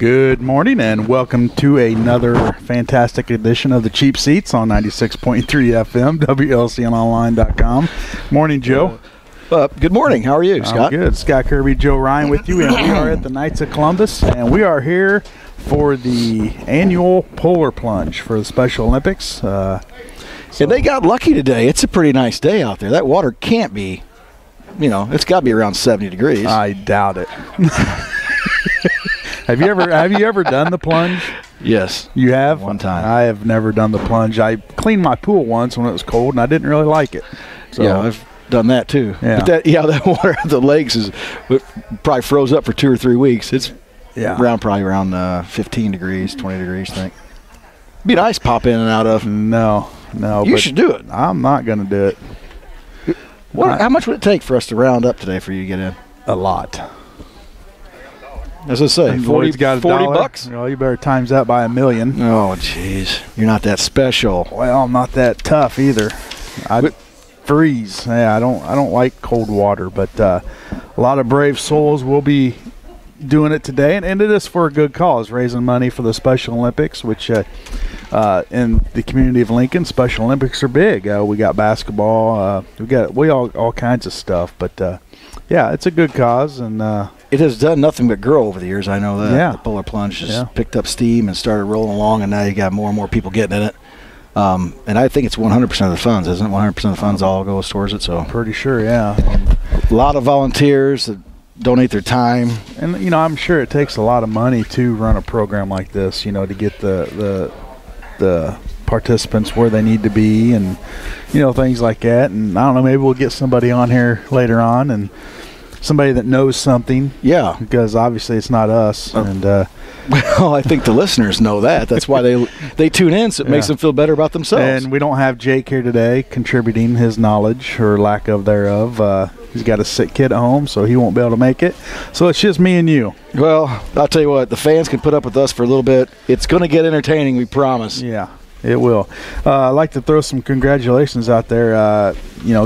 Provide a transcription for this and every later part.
Good morning and welcome to another fantastic edition of the Cheap Seats on 96.3 FM, WLCNonline.com. Morning, Joe. Good morning. How are you, Scott? I'm good. Scott Kirby Joe Ryan with you, and we are at the Knights of Columbus, and we are here for the annual Polar Plunge for the Special Olympics. And they got lucky today. It's a pretty nice day out there. That water can't be, it's got to be around 70 degrees. I doubt it. Have you ever done the plunge? Yes. You have? One time. I have never done the plunge. I cleaned my pool once when it was cold, and I didn't really like it. So, yeah, I've done that too. Yeah. But that water at the lakes probably froze up for 2 or 3 weeks. It's probably around 15 degrees, 20 degrees, I think. Be nice to pop in and out of. No. You should do it. I'm not going to do it. How much would it take for us to round up today for you to get in? A lot. As I say, 40 bucks? Well, you better times that by 1,000,000. Oh, jeez. You're not that special. Well, I'm not that tough either. I'd freeze. Yeah, I don't like cold water, but a lot of brave souls will be doing it today, and it is for a good cause, raising money for the Special Olympics, which in the community of Lincoln, Special Olympics are big. We got basketball, we all kinds of stuff, but yeah, it's a good cause, and it has done nothing but grow over the years. I know that. Yeah. The Polar Plunge has picked up steam and started rolling along, and now you got more and more people getting in it. And I think it's 100% of the funds, isn't it? 100% of the funds all goes towards it. So I'm pretty sure, yeah. A lot of volunteers that donate their time. And, I'm sure it takes a lot of money to run a program like this, to get the participants where they need to be and, things like that. And I don't know, maybe we'll get somebody on here later on and somebody that knows something. Yeah. Because obviously it's not us. And well, I think the listeners know that. That's why they tune in, so it makes them feel better about themselves. And we don't have Jake here today contributing his knowledge or lack of thereof. He's got a sick kid at home, so he won't be able to make it. So it's just me and you. Well, I'll tell you what, the fans can put up with us for a little bit. It's going to get entertaining, we promise. Yeah. It will. I'd like to throw some congratulations out there.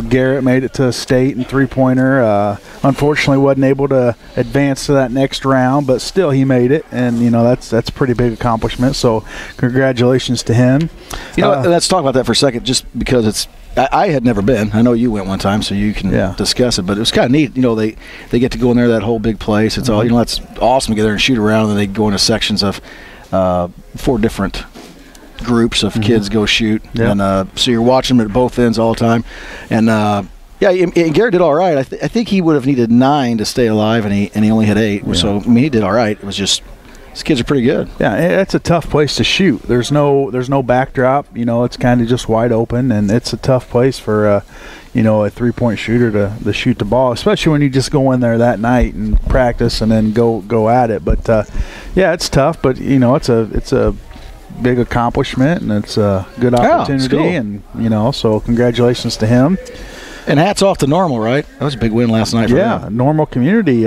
Garrett made it to state in three-pointer. Unfortunately, wasn't able to advance to that next round, but still he made it, and that's a pretty big accomplishment. So, congratulations to him. Let's talk about that for a second, just because I had never been. I know you went one time, so you can discuss it. But it was kind of neat. They get to go in there, that whole big place. It's all that's awesome to get there and shoot around, and they go into sections of 4 different groups of kids go shoot, and so you're watching them at both ends all the time, and and Garrett did all right. I think he would have needed 9 to stay alive, and he only had 8. So he did all right. It was just these kids are pretty good. Yeah, it's a tough place to shoot. There's no backdrop. It's kind of just wide open, and it's a tough place for a 3-point shooter to shoot the ball, especially when you just go in there that night and practice and then go at it. But it's tough. But it's a big accomplishment, and it's a good opportunity, cool. And so congratulations to him. And hats off to Normal, right? That was a big win last night for them. Normal Community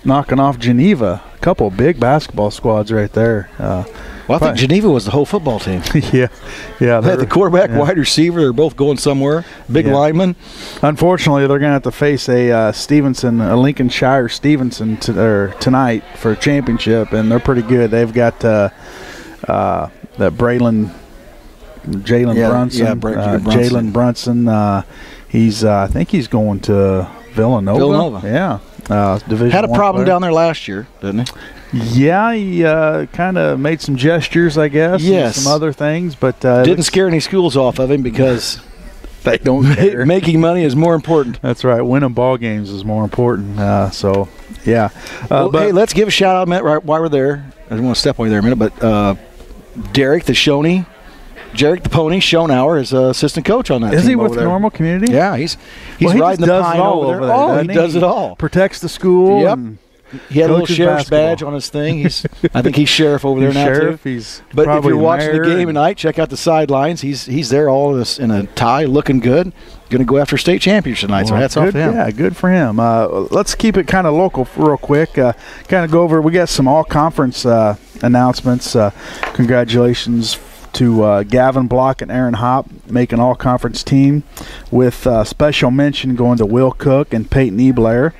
knocking off Geneva. A couple of big basketball squads right there. Well, I think Geneva was the whole football team. yeah. They had the quarterback, wide receiver. They're both going somewhere. Big lineman. Unfortunately, they're going to have to face a Lincolnshire Stevenson tonight for a championship, and they're pretty good. They've got that Jalen Brunson. Jalen Brunson. I think he's going to Villanova. Yeah. Division Had a problem player down there last year, didn't he? Yeah, he kind of made some gestures, I guess. Yes. And some other things, but didn't scare any schools off of him because they don't care. Making money is more important. That's right. Winning ball games is more important. So, yeah. But hey, let's give a shout out, Matt, right while we're there. I don't want to step on you there a minute, but Derek the Pony Schonauer is assistant coach on that team. Is he with there. Normal Community? Yeah, he's riding the pine over there. Oh, he does it all. Protects the school. Yep. He had a little sheriff's badge on his thing. I think he's sheriff over there now sheriff, too. But if you're watching the game tonight, check out the sidelines. He's there all in a tie, looking good. Going to go after state championship tonight. So hats off to him. Yeah, good for him. Let's keep it kind of local real quick. Kind of go over. We got some all-conference announcements. Congratulations to Gavin Block and Aaron Hopp making all-conference team, with special mention going to Will Cook and Peyton Eblair.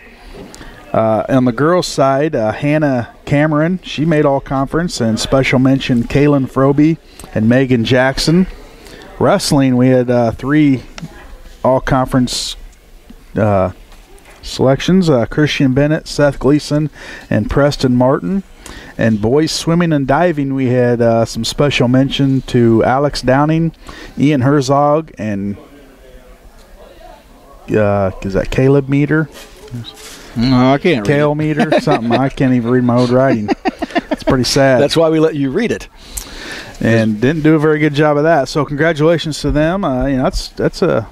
On the girls' side, Hannah Cameron, she made all-conference, and special mention Kaylin Froby and Megan Jackson. Wrestling, we had 3 all-conference selections, Christian Bennett, Seth Gleason, and Preston Martin. And boys swimming and diving, we had some special mention to Alex Downing, Ian Herzog, and is that Caleb Meter? No, I can't read Kale it. Meter, something. I can't even read my own writing. It's pretty sad. That's why we let you read it. And didn't do a very good job of that. So congratulations to them. That's a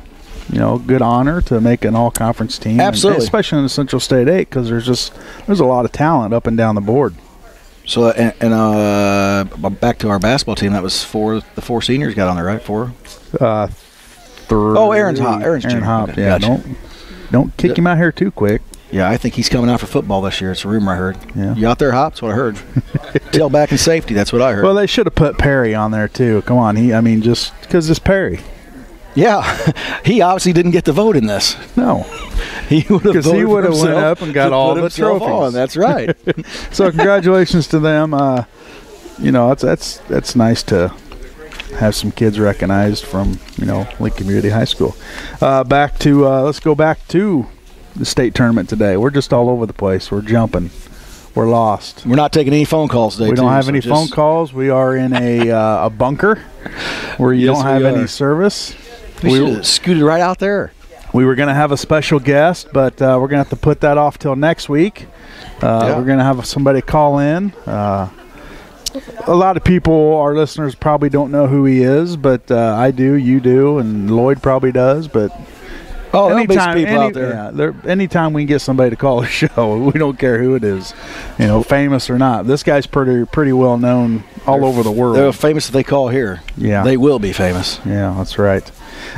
good honor to make an all-conference team. Absolutely, especially in the Central State 8, because there's a lot of talent up and down the board. So back to our basketball team. That was the 4 seniors got on there, right? 4. Aaron Hopp. Yeah, gotcha. Don't kick him out here too quick. Yeah, I think he's coming out for football this year. It's a rumor I heard. Yeah. You out there, Hop? That's what I heard. Tailback and safety. That's what I heard. Well, they should have put Perry on there too. Come on, just because it's Perry. Yeah, he obviously didn't get the vote in this. No, he would have went up and got all the trophies. On. That's right. So congratulations to them. That's nice to have some kids recognized from Lincoln Community High School. Let's go back to the state tournament today. We're just all over the place. We're jumping. We're lost. We're not taking any phone calls today. We don't have any phone calls. We are in a bunker where you don't have any service. We should have scooted right out there. We were going to have a special guest, but we're going to have to put that off till next week. We're going to have somebody call in. A lot of people, our listeners, probably don't know who he is, but I do, you do, and Lloyd probably does. But anytime we can get somebody to call a show, we don't care who it is, famous or not. This guy's pretty well known all over the world. They're famous if they call here. Yeah, they will be famous. Yeah, that's right.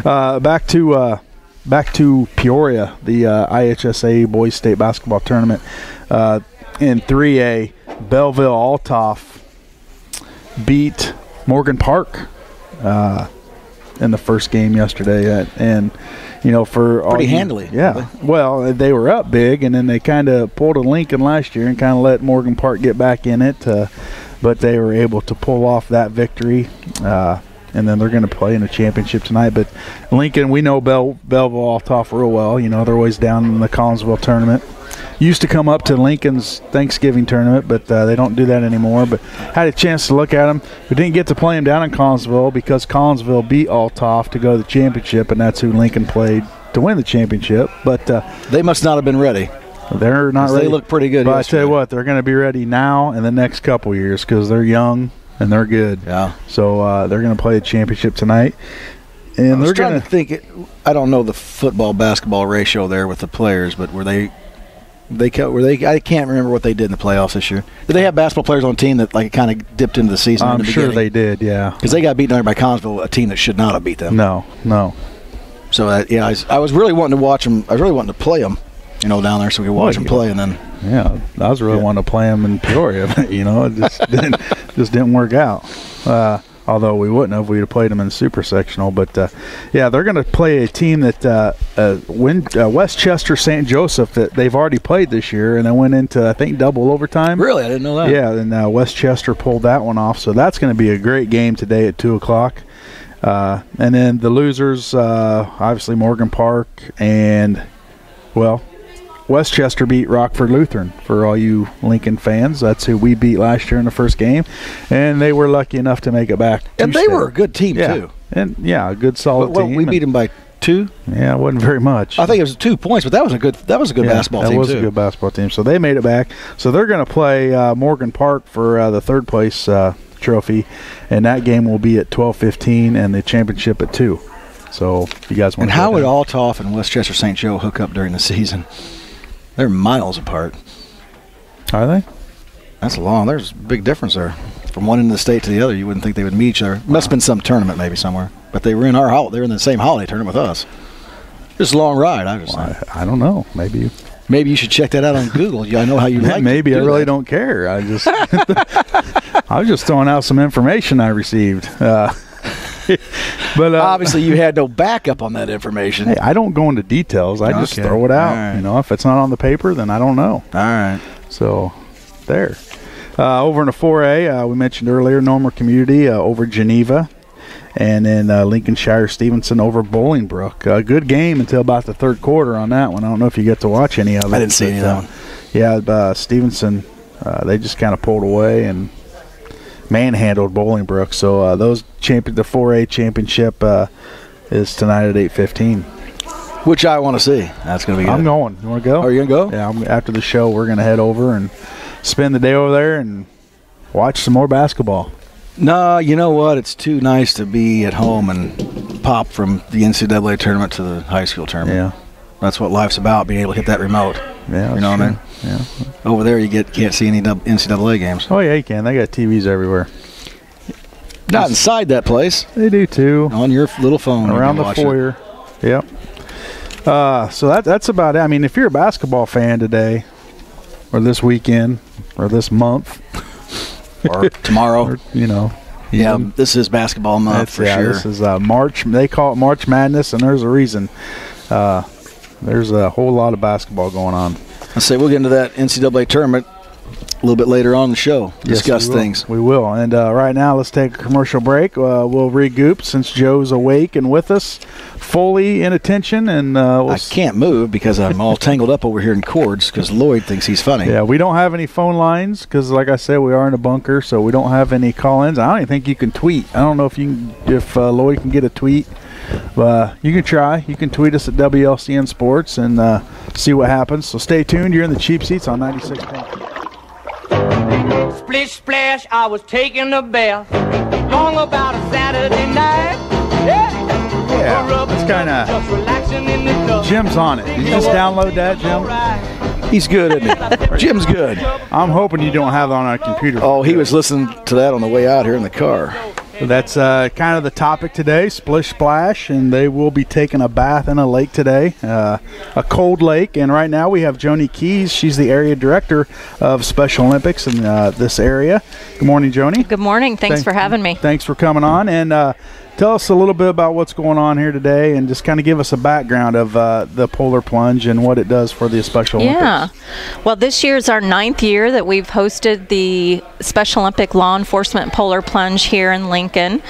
Back to Peoria, the IHSA Boys State Basketball Tournament. In 3A, Belleville Altoff beat Morgan Park in the first game yesterday, and for pretty handily. Yeah. Well, they were up big, and then they kind of pulled a Lincoln last year and kind of let Morgan Park get back in it, but they were able to pull off that victory. And then they're going to play in a championship tonight. But Lincoln, we know Belleville Altoff real well. They're always down in the Collinsville tournament. Used to come up to Lincoln's Thanksgiving tournament, but they don't do that anymore. But had a chance to look at them. We didn't get to play them down in Collinsville because Collinsville beat Altoff to go to the championship, and that's who Lincoln played to win the championship. But they must not have been ready. They're not ready. They look pretty good. But I tell you what, they're going to be ready now and the next couple years because they're young. And they're good. Yeah. So they're going to play a championship tonight. And they're going to think I don't know the football basketball ratio there with the players, but were they I can't remember what they did in the playoffs this year. Did they have basketball players on the team that kind of dipped into the season? I'm sure they did. Yeah. Because they got beaten by Collinsville, a team that should not have beat them. No. So I was really wanting to watch them. I was really wanting to play them, down there so we could watch them play, and then. Yeah, I was really wanting to play them in Peoria, but it just didn't work out. Although we wouldn't have, we'd have played them in the super sectional. But they're going to play a team that Westchester St. Joseph that they've already played this year, and they went into I think double overtime. Really, I didn't know that. Yeah, and Westchester pulled that one off, so that's going to be a great game today at 2:00. And then the losers, obviously Morgan Park and Westchester beat Rockford Lutheran for all you Lincoln fans. That's who we beat last year in the first game, and they were lucky enough to make it back. And they were a good team too. And a good solid team. We beat them by 2. Yeah, it wasn't very much. I think it was 2 points, but that was a good basketball team too. That was a good basketball team. So they made it back. So they're going to play Morgan Park for the third place trophy, and that game will be at 12:15, and the championship at 2. So if you guys want. And how would Altoff and Westchester St. Joe hook up during the season? They're miles apart. Are they? That's long. There's a big difference there. From one end of the state to the other, you wouldn't think they would meet each other. Must have been some tournament maybe somewhere. But they were in they're in the same holiday tournament with us. Just a long ride. I don't know. Maybe you should check that out on Google. I know how you like. Maybe I really don't care. I was just throwing out some information I received. But obviously, you had no backup on that information. Hey, I don't go into details. I just throw it out. Right. You know, if it's not on the paper, then I don't know. All right. So, there. Over in the 4A, we mentioned earlier, Normal Community over Geneva. And then Lincolnshire Stevenson over Bolingbrook. A good game until about the third quarter on that one. I don't know if you get to watch any of it. I didn't see any of that one. Yeah, Stevenson, they just kind of pulled away and manhandled Bolingbrook. So the 4A championship is tonight at 8:15. Which I want to see. That's going to be good. I'm going. You want to go? Are you going to go? Yeah, after the show, we're going to head over and spend the day over there and watch some more basketball. No, you know what? It's too nice to be at home and pop from the NCAA tournament to the high school tournament. Yeah. That's what life's about, being able to hit that remote. Yeah, you know what I mean? Yeah. Over there, you can't see any NCAA games. Oh, yeah, you can. They got TVs everywhere. Not inside that place. They do, too. On your little phone. Around the foyer. Yep. So that's about it. I mean, if you're a basketball fan today or this weekend or this month – or tomorrow, or, you know. Yeah, this is basketball month for sure. This is March. They call it March Madness, and there's a reason. There's a whole lot of basketball going on. Let's say we'll get into that NCAA tournament a little bit later on in the show. Discuss things. We will. And right now, let's take a commercial break. We'll regroup since Joe's awake and with us, fully in attention. And I can't move because I'm all tangled up over here in cords because Lloyd thinks he's funny. Yeah, we don't have any phone lines because, like I said, we are in a bunker, so we don't have any call-ins. I don't even think you can tweet. I don't know if Lloyd can get a tweet. But you can try. You can tweet us at WLCN Sports and see what happens. So stay tuned. You're in the Cheap Seats on 96.3. Splish splash, I was taking a bath. Long about a Saturday night. Yeah, it's kind of Jim's on it. You just download that, Jim. He's good, isn't he? Jim's good. I'm hoping you don't have it on our computer. Oh, he was listening to that on the way out here in the car. So that's kind of the topic today, Splish Splash, and they will be taking a bath in a lake today, a cold lake. And right now we have Joanie Keyes. She's the area director of Special Olympics in this area. Good morning, Joanie. Good morning. Thanks for having me. Thanks for coming on. And tell us a little bit about what's going on here today and just kind of give us a background of the Polar Plunge and what it does for the Special Olympics. Yeah. Well, this year is our 9th year that we've hosted the Special Olympic Law Enforcement Polar Plunge here in Lincoln.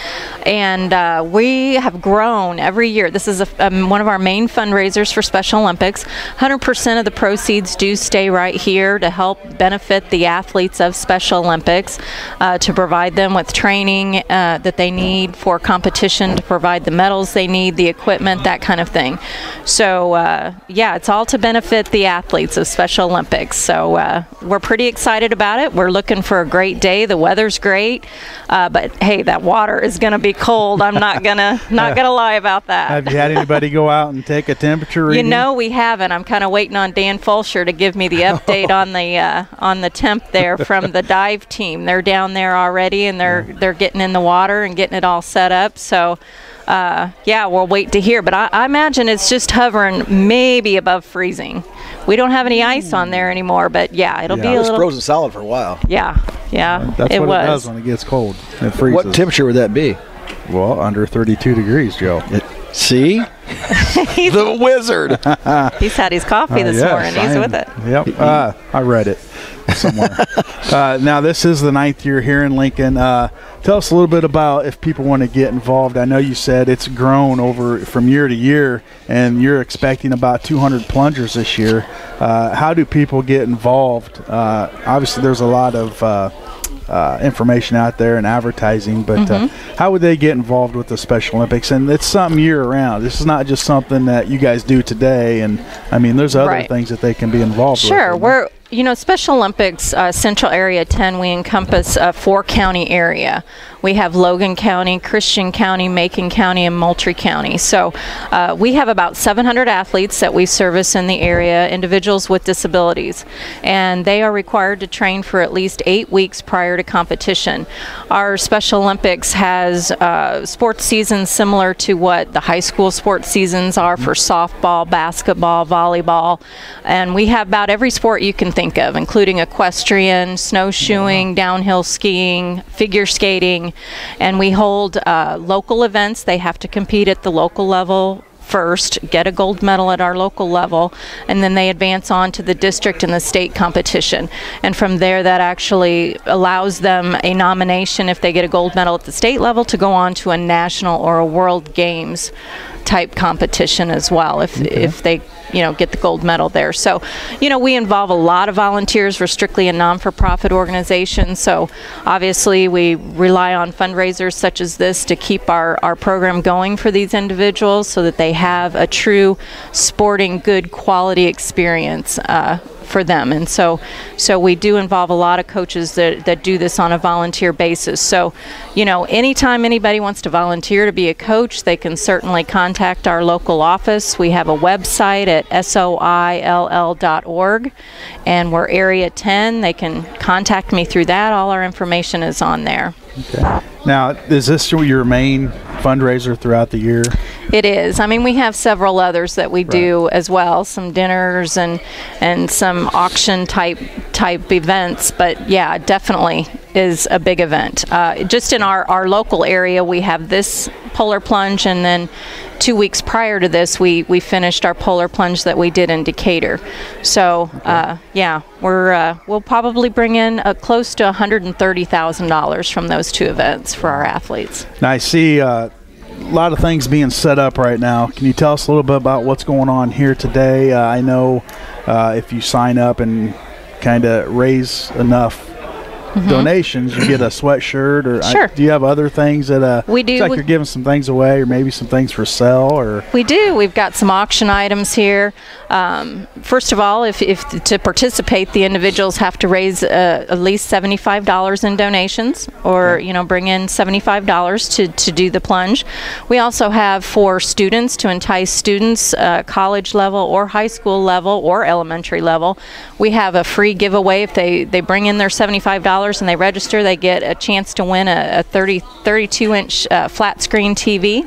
And we have grown every year. This is one of our main fundraisers for Special Olympics. 100% of the proceeds do stay right here to help benefit the athletes of Special Olympics, to provide them with training that they need for competition, to provide the medals they need, the equipment, that kind of thing. So, yeah, it's all to benefit the athletes of Special Olympics. So we're pretty excited about it. We're looking for a great day. The weather's great. But, hey, that water is going to be cold. I'm not gonna lie about that. Have you had anybody go out and take a temperature reading? You know, we haven't. I'm kind of waiting on Dan Fulsher to give me the update on the temp there from the dive team. They're down there already, and they're getting in the water and getting it all set up. So, yeah, we'll wait to hear. But I imagine it's just hovering maybe above freezing. We don't have any ice on there anymore, but yeah, it'll be a little. It was frozen solid for a while. Yeah. That's it what was. it does when it gets cold. It freezes. What temperature would that be? Well, under 32 degrees, Joe. See? The wizard. He's had his coffee this morning. He's with it. Yep. I read it somewhere. Now, this is the 9th year here in Lincoln. Tell us a little bit about if people want to get involved. I know you said it's grown over from year to year, and you're expecting about 200 plungers this year. How do people get involved? Obviously, there's a lot of information out there and advertising, but how would they get involved with the Special Olympics? And it's something year-round. This is not just something that you guys do today. And, I mean, there's other things that they can be involved with. Sure. We're Special Olympics Central Area 10, we encompass a 4-county area. We have Logan County, Christian County, Macon County, and Moultrie County. So we have about 700 athletes that we service in the area, individuals with disabilities. And they are required to train for at least 8 weeks prior to competition. Our Special Olympics has sports seasons similar to what the high school sports seasons are for softball, basketball, volleyball. And we have about every sport you can think of, including equestrian, snowshoeing, downhill skiing, figure skating, And we hold local events. They have to compete at the local level first, get a gold medal at our local level, and then they advance on to the district and the state competition. And from there, that actually allows them a nomination, if they get a gold medal at the state level, to go on to a national or a world games type competition as well, if they get the gold medal there. So we involve a lot of volunteers. We're strictly a non-for-profit organization, so obviously we rely on fundraisers such as this to keep our program going for these individuals, so that they have a true sporting good quality experience for them. And so we do involve a lot of coaches that do this on a volunteer basis. So anytime anybody wants to volunteer to be a coach, they can certainly contact our local office. We have a website at soill.org, and we're area 10. They can contact me through that. All our information is on there. Okay. Now, is this your main fundraiser throughout the year? It is. I mean, we have several others that we do as well, some dinners and some auction type events, but yeah, definitely is a big event. Just in our local area, we have this Polar Plunge, and then 2 weeks prior to this, we finished our Polar Plunge that we did in Decatur. So yeah, we'll probably bring in close to $130,000 from those two events for our athletes. Now I see a lot of things being set up right now. Can you tell us a little bit about what's going on here today? I know if you sign up and kind of raise enough donations, you get a sweatshirt, or sure. Do you have other things that we do? It's like you're giving some things away, or maybe some things for sale, or we do. We've got some auction items here. First of all, if to participate, the individuals have to raise at least $75 in donations, or bring in $75 to do the plunge. We also have for students, to entice students, college level or high school level or elementary level. We have a free giveaway. If they bring in their $75 and they register, they get a chance to win a 32-inch flat screen TV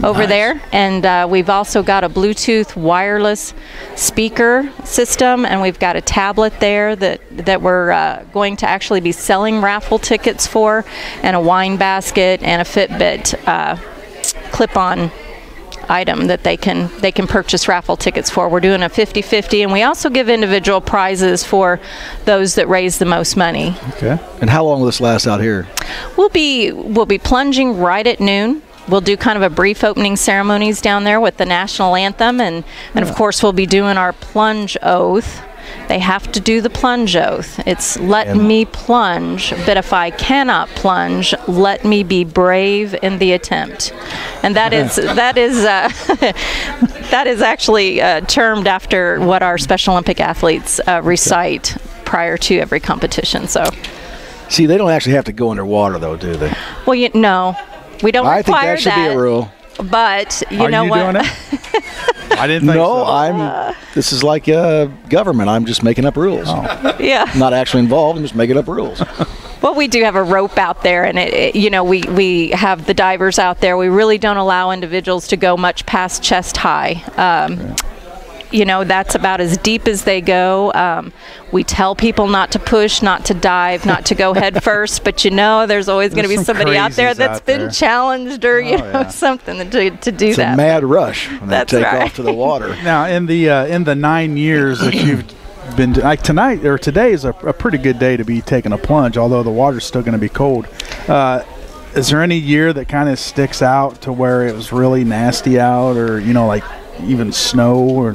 over there. And we've also got a Bluetooth wireless speaker system, and we've got a tablet there that we're going to actually be selling raffle tickets for, and a wine basket and a Fitbit clip-on item that they can purchase raffle tickets for. We're doing a 50-50, and we also give individual prizes for those that raise the most money. Okay. And how long will this last out here? We'll be plunging right at noon. We'll do kind of a brief opening ceremonies down there with the national anthem, and of course we'll be doing our plunge oath. They have to do the plunge oath. It's let me plunge, but if I cannot plunge, let me be brave in the attempt. And that is actually termed after what our Special Olympic athletes recite prior to every competition. So, see, they don't actually have to go underwater, though, do they? Well, no, we don't require that. I think that should be a rule. But you know what? Doing it? I didn't think so. No, this is like government. I'm just making up rules. Oh. Yeah. I'm not actually involved. I'm just making up rules. Well, we do have a rope out there, and we have the divers out there. We really don't allow individuals to go much past chest high. That's about as deep as they go. We tell people not to push, not to dive, not to go head first, but there's always going to be somebody out there that's been challenged or something to do it's that. It's a mad rush when they take right. off to the water. Now, in the 9 years that you've been like tonight or today is a pretty good day to be taking a plunge, although the water's still going to be cold. Is there any year that kind of sticks out to where it was really nasty out, or like even snow? Or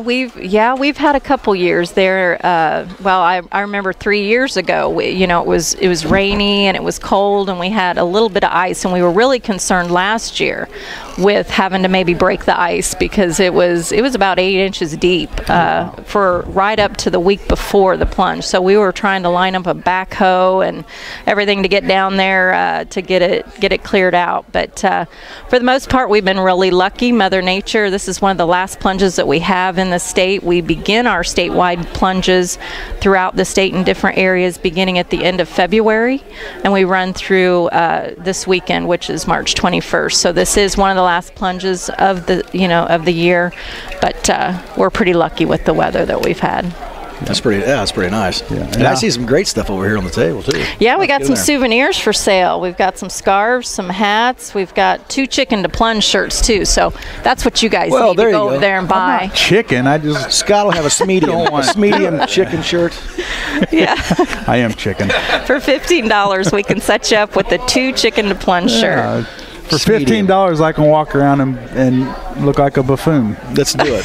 we've had a couple years there. I remember 3 years ago, it was rainy and it was cold, and we had a little bit of ice, and we were really concerned last year with having to maybe break the ice, because it was about 8 inches deep for right up to the week before the plunge. So we were trying to line up a backhoe and everything to get down there to get it cleared out. But for the most part, we've been really lucky. Mother Nature. This is one of the last plunges that we have in the state. We begin our statewide plunges throughout the state in different areas beginning at the end of February, and we run through this weekend, which is March 21st. So this is one of the last plunges of the year, but we're pretty lucky with the weather that we've had. That's pretty nice. Yeah. And I see some great stuff over here on the table too. Yeah, we got some souvenirs for sale. We've got some scarves, some hats. We've got 2 chicken to plunge shirts too. So that's what you guys need to go over there and buy. Chicken. Scott will have a medium chicken shirt. Yeah. I am chicken. For $15, we can set you up with a 2 chicken to plunge shirt. For $15, I can walk around and look like a buffoon. Let's do it.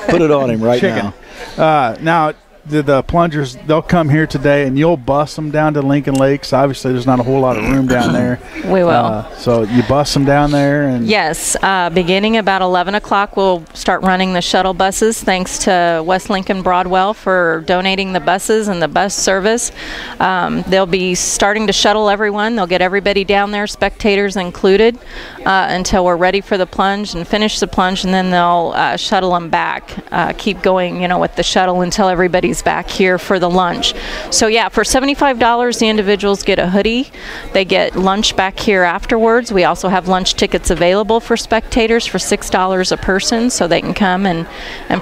Put it on him right now. Now, the plungers, they'll come here today, and you'll bus them down to Lincoln Lakes. Obviously, there's not a whole lot of room down there. We will. So you bus them down there? And yes. Beginning about 11 o'clock, we'll start running the shuttle buses. Thanks to West Lincoln Broadwell for donating the buses and the bus service. They'll be starting to shuttle everyone. They'll get everybody down there, spectators included, until we're ready for the plunge and finish the plunge, and then they'll shuttle them back. Keep going, with the shuttle until everybody's back here for the lunch. So yeah, for $75, the individuals get a hoodie. They get lunch back here afterwards. We also have lunch tickets available for spectators for $6 a person, so they can come and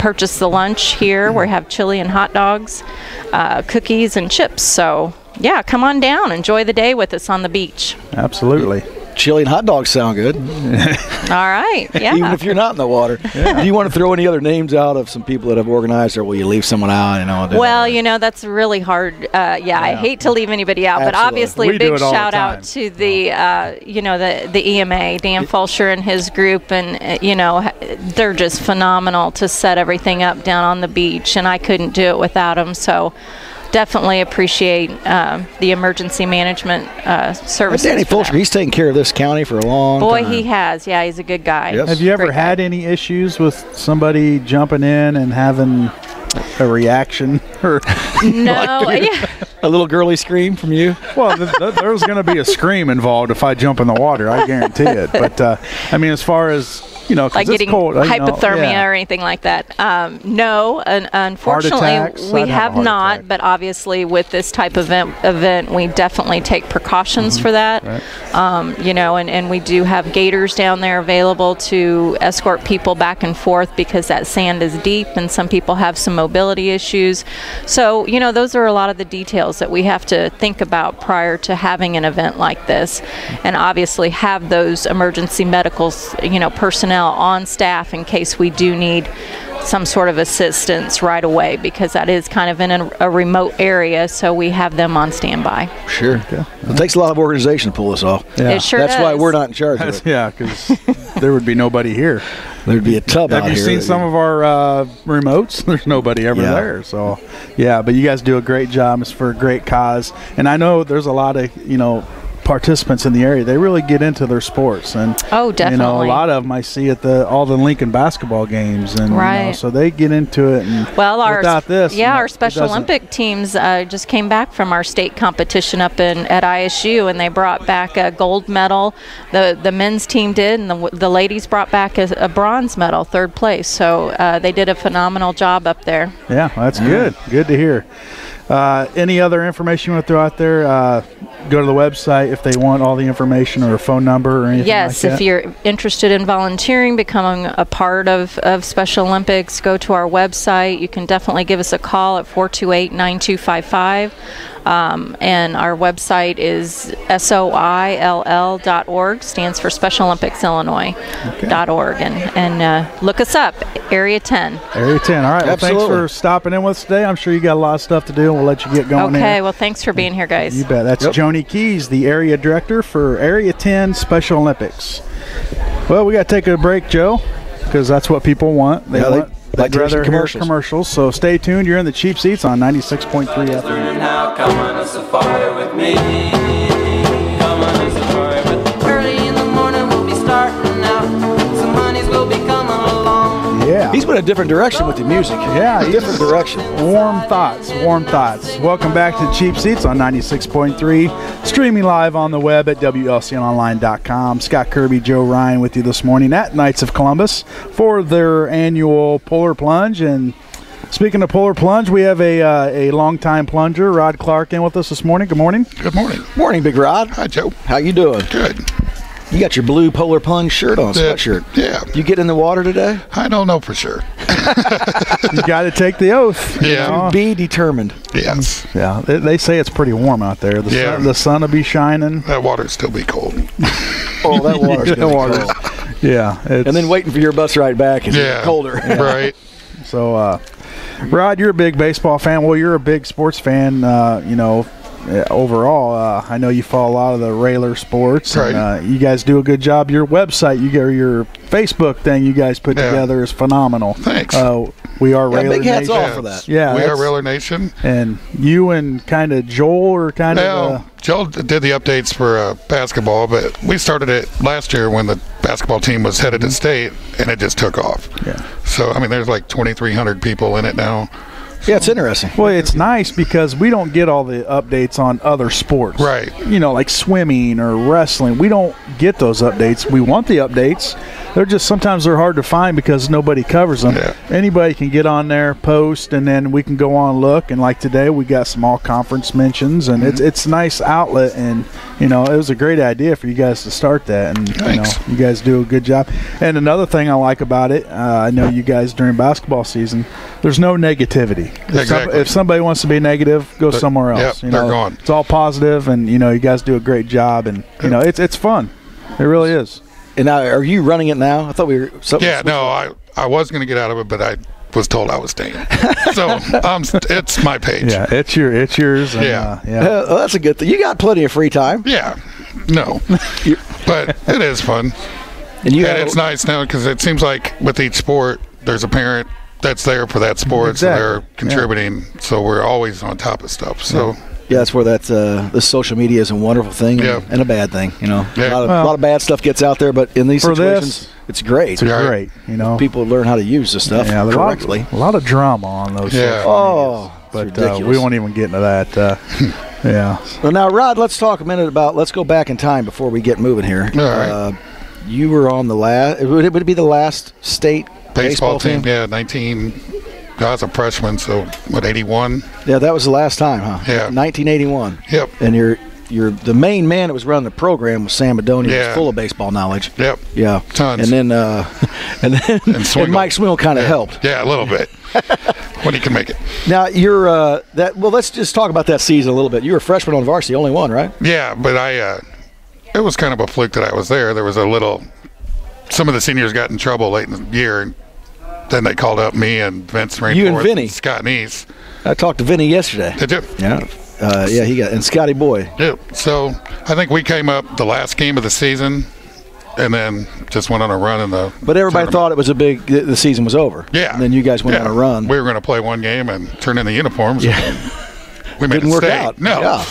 purchase the lunch here. We have chili and hot dogs, cookies and chips. So yeah, come on down, enjoy the day with us on the beach. Absolutely. Chili and hot dogs sound good. All right, yeah. Even if you're not in the water. Yeah. Do you want to throw any other names out of some people that have organized, or will you leave someone out? Well, that's really hard. I hate to leave anybody out, but obviously a big shout out to the, the EMA, Dan Fulcher and his group, and they're just phenomenal to set everything up down on the beach, and I couldn't do it without them. So definitely appreciate the emergency management services. Danny Fulcher, he's taken care of this county for a long time. Boy, he has. Yeah, he's a good guy. Yes. Have you ever had any issues with somebody jumping in and having a reaction? Or no. A little girly scream from you? Well, there's going to be a scream involved if I jump in the water. I guarantee it. But, as far as like getting cold, hypothermia or anything like that. No, unfortunately, we have not. But obviously, with this type of event, we definitely take precautions for that. Right. And we do have gators down there available to escort people back and forth because that sand is deep and some people have some mobility issues. So, those are a lot of the details that we have to think about prior to having an event like this, and obviously have those emergency medical, personnel on staff in case we do need some sort of assistance right away, because that is kind of in a remote area, so we have them on standby. Sure. Yeah. It takes a lot of organization to pull this off. Yeah. It sure That's does. why we're not in charge of it. Yeah, because there would be nobody here. There'd be a tub out here. Have you seen some of our remotes? There's nobody ever there. So, yeah, but you guys do a great job. It's for a great cause. And I know there's a lot of, participants in the area. They really get into their sports, and definitely, a lot of them I see at all the Lincoln basketball games, and so they get into it. And our Special Olympic teams just came back from our state competition up at ISU, and they brought back a gold medal. The men's team did, and the ladies brought back a bronze medal, 3rd place. So they did a phenomenal job up there. Yeah, that's good. Good to hear. Any other information you want to throw out there? Go to the website if they want all the information, or a phone number or anything like that. If you're interested in volunteering, becoming a part of Special Olympics, go to our website. You can definitely give us a call at 428-9255. And our website is SOILL.org, stands for Special Olympics Illinois.org. And look us up, Area 10. Area 10. All right. Well, thanks for stopping in with us today. I'm sure you got a lot of stuff to do, and we'll let you get going. Okay. Well, thanks for being here, guys. You bet. That's Joanie Keyes, the area director for Area 10 Special Olympics. Well, we got to take a break, Joe, because that's what people want. They'd rather hear commercials. So stay tuned. You're in the Cheap Seats on 96.3 FM. Now come on a safari with me. Come on a safari with me. Early in the morning we'll be starting out. Some honeys will be coming along. Yeah. He's went a different direction with the music. Yeah, different direction. Warm thoughts. Welcome back to Cheap Seats on 96.3. Streaming live on the web at WLCNonline.com. Scott, Kirby, Joe Ryan with you this morning at Knights of Columbus for their annual Polar Plunge. And speaking of Polar Plunge, we have a longtime plunger, Rod Clark, in with us this morning. Good morning. Good morning. Morning, Big Rod. Hi, Joe. How you doing? Good. You got your blue Polar Plunge shirt on, sweatshirt. Yeah. You get in the water today? I don't know for sure. You got to take the oath. Yeah. Be determined. Yes. Yeah. They say it's pretty warm out there. The sun will be shining. That water'll still be cold. Oh, that water's going to be cold. Yeah. And then waiting for your bus ride back is colder. Right. So, Rod, you're a big baseball fan. Well, you're a big sports fan, overall. I know you follow a lot of the Railer sports. Right. And, you guys do a good job. Your website, your Facebook thing you guys put together is phenomenal. Thanks. We are Railer big hats Nation. off for that. Yeah, we are Railer Nation. And you and kind of Joel are kind of... Joel did the updates for basketball, but we started it last year when the basketball team was headed to state, and it just took off. Yeah. So, I mean, there's like 2,300 people in it now. Yeah, it's interesting. Well, it's nice because we don't get all the updates on other sports. Right. Like swimming or wrestling. We don't get those updates. We want the updates. Sometimes they're hard to find because nobody covers them. Yeah. Anybody can get on there, post, and then we can go on and look. And like today, we got some all-conference mentions, and it's a nice outlet. And, it was a great idea for you guys to start that. And, Thanks. you guys do a good job. And another thing I like about it, I know you guys during basketball season, there's no negativity. Exactly. If somebody wants to be negative, go somewhere else. Yep, they're gone. It's all positive, and you guys do a great job, and it's fun. It really is. And now, are you running it now? I thought we were. I was going to get out of it, but I was told I was staying. So it's my page. Yeah, it's yours. And, Yeah. Well, that's a good thing. You got plenty of free time. Yeah. No. But it is fun. And it's nice now because it seems like with each sport, there's a parent that's there for that sport, Exactly. so they're contributing. So we're always on top of stuff. So that's where the social media is a wonderful thing and a bad thing. A lot of bad stuff gets out there, but in these situations, it's great. It's great. People learn how to use this stuff correctly. A lot of drama on those. Yeah. But we won't even get into that. Yeah. Well, now, Rod, let's talk a minute about. Let's go back in time before we get moving here. All right. You were on the last. Would it be the last state baseball team? Yeah, 19. I was a freshman, so 81? Yeah, that was the last time, huh? Yeah. 1981. Yep. And you're the main man that was running the program was Sam Madonia. He was full of baseball knowledge. Yep. Yeah. Tons. And then and Mike Swingle kind of helped. Yeah, a little bit. When he can make it. Now you're let's just talk about that season a little bit. You were a freshman on varsity, only one, right? Yeah, but it was kind of a fluke that I was there. There was some of the seniors got in trouble late in the year, and then they called up me and Vince Rainforth. You and Vinny. Scott Neese. I talked to Vinny yesterday. Did you? Yeah. And Scotty Boy. Yeah. So I think we came up the last game of the season, and then just went on a run in the. But everybody tournament. thought it was the season was over. Yeah. And then you guys went on a run. We were going to play one game and turn in the uniforms. Yeah. We made Didn't it work state. out. No. Yeah.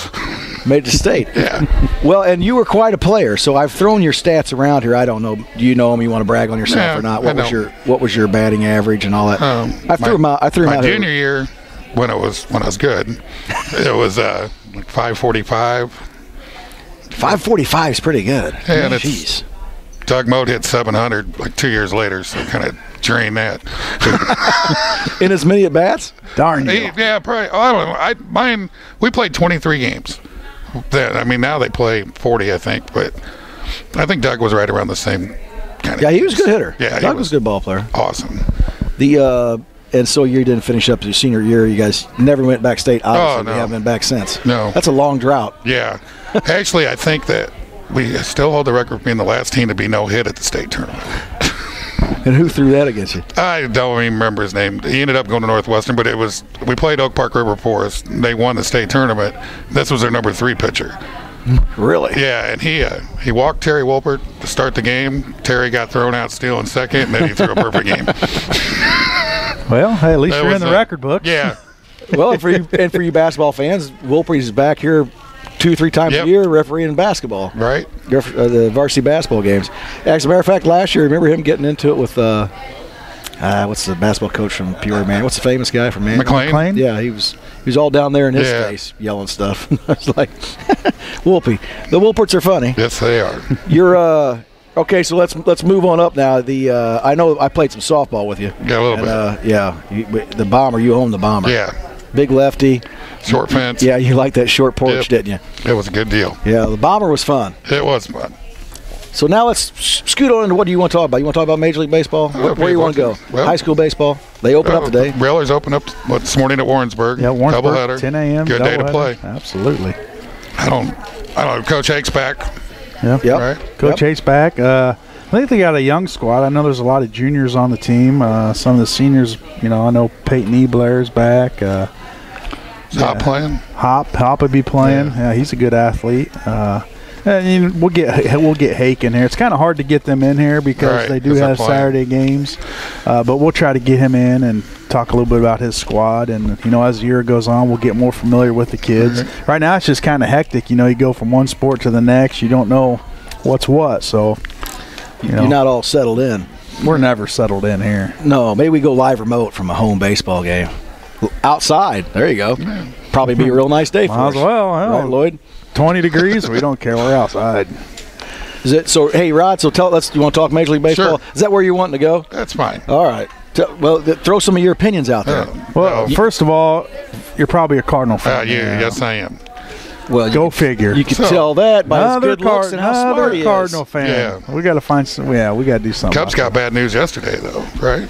Made it to state. Yeah. Well, and you were quite a player, so I've thrown your stats around here. I don't know. Do you know them? You want to brag on yourself or not? What was your batting average and all that? I threw them out. My junior year, when I was good, it was like 545. 545 is pretty good. Yeah, and jeez. Doug Mote hit 700 like 2 years later, so kind of drained that. In as many at bats? Darn you. Yeah, probably. I don't know. We played 23 games. Now they play 40, I think, but I think Doug was right around the same kind of. Yeah, he was a good hitter. Yeah, Doug was a good ball player. Awesome. And so you didn't finish up your senior year. You guys never went back state. Obviously, no. You haven't been back since. No. That's a long drought. Yeah. Actually, I think that we still hold the record for being the last team to be no hit at the state tournament. And who threw that against you? I don't even remember his name. He ended up going to Northwestern, but we played Oak Park River Forest. They won the state tournament. This was their number 3 pitcher. Really? Yeah, and he walked Terry Wolpert to start the game. Terry got thrown out stealing second, and then he threw a perfect game. Well, hey, at least you're in the record book. Yeah. Well, and for you basketball fans, Wolpert is back here 2-3 times a year refereeing basketball. Right. The varsity basketball games. As a matter of fact, last year, remember him getting into it with what's the basketball coach from Peoria, man? What's the famous guy from Man? McLean? Yeah, he was all down there in his face yelling stuff. I was like, Wolpie. The Wolperts are funny. Yes, they are. You're okay, so let's move on up now. I know I played some softball with you. Yeah, a little bit. The Bomber, you own the Bomber. Yeah. Big lefty. Short fence. Yeah, you liked that short porch, didn't you? It was a good deal. Yeah, the Bomber was fun. It was fun. So now let's scoot on into what do you want to talk about? You want to talk about Major League Baseball? Where do you want to go? Well, high school baseball. They open up today. Railers open up this morning at Warrensburg. Yeah, Warrensburg, doubleheader. 10 a.m. Good day to play. Absolutely. I don't know. Coach Hake's back. Yeah. Yep. Right. Coach Hake's back. I think they got a young squad. I know there's a lot of juniors on the team. Some of the seniors, I know Peyton Eblair's back. Hop playing. Hop would be playing. Yeah, he's a good athlete. And we'll get Hake in here. It's kind of hard to get them in here because they do have Saturday games, but we'll try to get him in and talk a little bit about his squad. And as the year goes on, we'll get more familiar with the kids. Right now, it's just kind of hectic. You go from one sport to the next. You don't know what's what. So you're not all settled in. We're never settled in here. No, maybe we go live remote from a home baseball game outside. There you go. Probably be a real nice day for us. Well, right, Lloyd. 20 degrees, we don't care. We're outside. Is it so? Hey, Rod. So you want to talk Major League Baseball? Sure. Is that where you're wanting to go? That's fine. All right. Throw some of your opinions out there. Well, first of all, you're probably a Cardinal fan. Yes, I am. Well, go figure. You can tell that by his good looks and how smart he is. Cardinal fan. Yeah. We got to find some. Yeah, we got to do something. Cubs got bad news yesterday, though, right?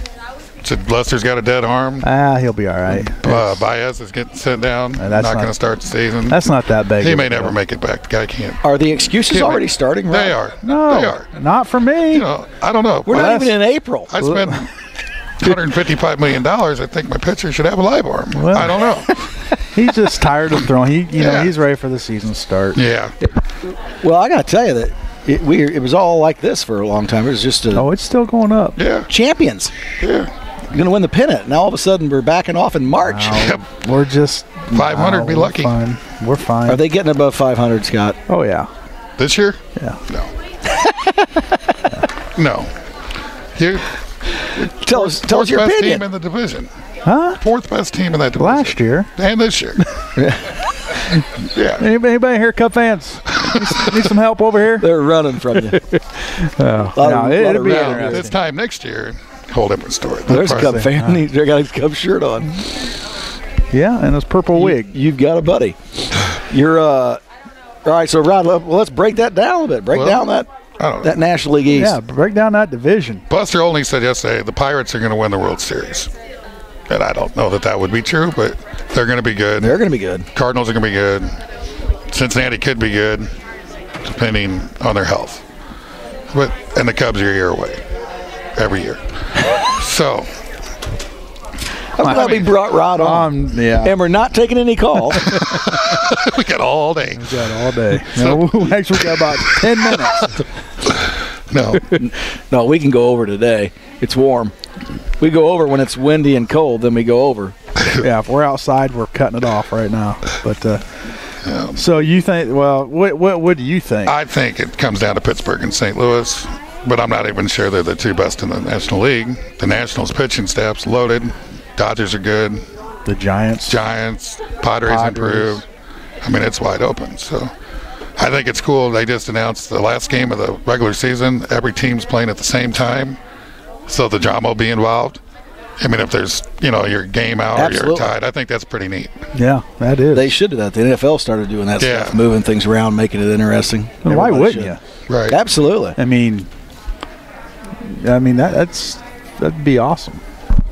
Said Lester's got a dead arm. He'll be all right. Baez is getting sent down. Not going to start the season. That's not that big. He may never make it back. The guy can't. Are the excuses already starting? Right? They are. No, they are. Not for me. I don't know. We're not even in April. I spent $155 million. I think my pitcher should have a live arm. Well, I don't know. He's just tired of throwing. He's ready for the season to start. Yeah. Well, I got to tell you that it was all like this for a long time. It was just it's still going up. Yeah. Champions. Yeah. Going to win the pennant. Now all of a sudden we're backing off in March. We're just 500. Be lucky. We're fine. Are they getting above 500, Scott? Oh yeah. This year? Yeah. No. You. Tell us your best opinion. team in the division. Huh? Fourth best team in that division. Last year and this year. Yeah. Anybody here, Cub fans? Need some help over here? They're running from you. It'll be interesting. This time next year. Whole different story. There's a Cub fan. He's got his Cub shirt on. Yeah, and his purple wig. You've got a buddy. You're all right. So Rod, let's break that down a little bit. Break down that National League East. Yeah, break down that division. Buster Olney said yesterday the Pirates are going to win the World Series, and I don't know that would be true, but they're going to be good. They're going to be good. Cardinals are going to be good. Cincinnati could be good, depending on their health. And the Cubs are a year away, every year. So I'm glad we brought Rod on. And we're not taking any calls. We got all day. We actually got about 10 minutes. No, we can go over today. It's warm. We go over when it's windy and cold, then we go over. Yeah, if we're outside, we're cutting it off right now. But so you think? Well, what do you think? I think it comes down to Pittsburgh and St. Louis, but I'm not even sure they're the two best in the National League. The Nationals pitching staff's loaded. Dodgers are good. The Giants, Padres improved. I mean, it's wide open. So I think it's cool. They just announced the last game of the regular season. Every team's playing at the same time, so the drama will be involved. I mean, if there's, your game out or you're tied, I think that's pretty neat. Yeah, that is. They should do that. The NFL started doing that stuff, moving things around, making it interesting. Well, why wouldn't you? Right. Absolutely. I mean, that'd be awesome.